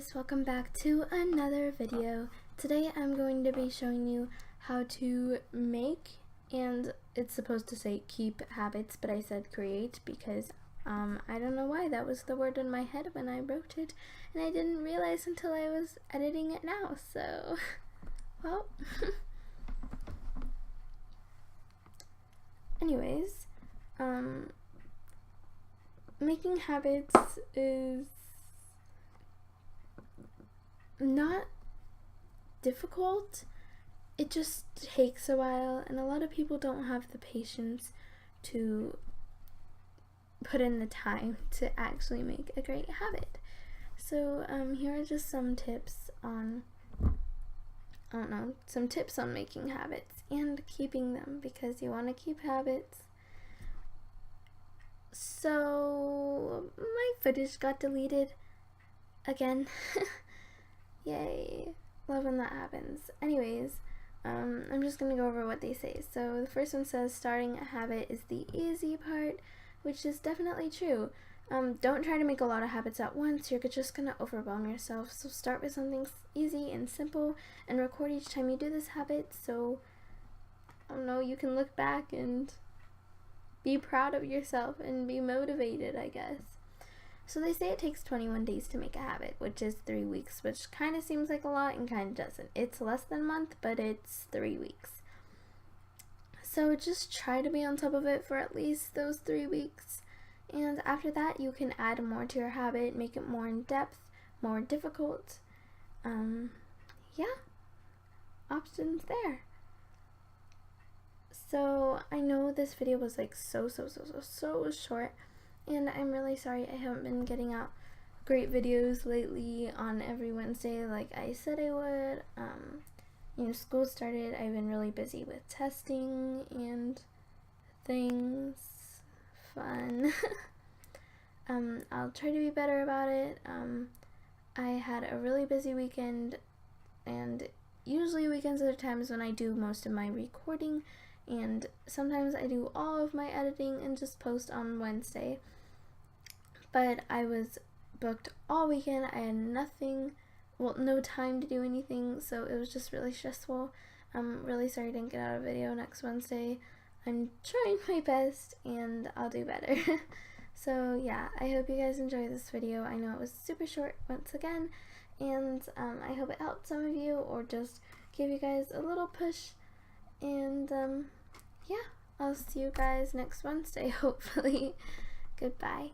guys, welcome back to another video. Today I'm going to be showing you how to make, and it's supposed to say keep habits, but I said create because I don't know why that was the word in my head when I wrote it, and I didn't realize until I was editing it now, so well. Anyways, making habits is not difficult. It just takes a while, and a lot of people don't have the patience to put in the time to actually make a great habit. So here are just some tips on making habits and keeping them, because you want to keep habits. So my footage got deleted again. Yay, love when that happens. Anyways, I'm just gonna go over what they say. So the first one says starting a habit is the easy part, which is definitely true. Don't try to make a lot of habits at once. You're just gonna overwhelm yourself. So start with something easy and simple and record each time you do this habit, so I don't know, you can look back and be proud of yourself and be motivated, I guess. So they say it takes 21 days to make a habit, which is 3 weeks, which kind of seems like a lot and kind of doesn't. It's less than a month, but it's 3 weeks. So just try to be on top of it for at least those 3 weeks. And after that, you can add more to your habit, make it more in depth, more difficult. Yeah, options there. So I know this video was like so short, and I'm really sorry I haven't been getting out great videos lately on every Wednesday like I said I would. School started, I've been really busy with testing and things. Fun. I'll try to be better about it. I had a really busy weekend, and usually weekends are the times when I do most of my recording, and sometimes I do all of my editing and just post on Wednesday. But I was booked all weekend. I had no time to do anything, so it was just really stressful. I'm really sorry I didn't get out a video next Wednesday. I'm trying my best, and I'll do better. So yeah, I hope you guys enjoy this video. I know it was super short once again, and I hope it helped some of you or just gave you guys a little push. And yeah, I'll see you guys next Wednesday, hopefully. Goodbye.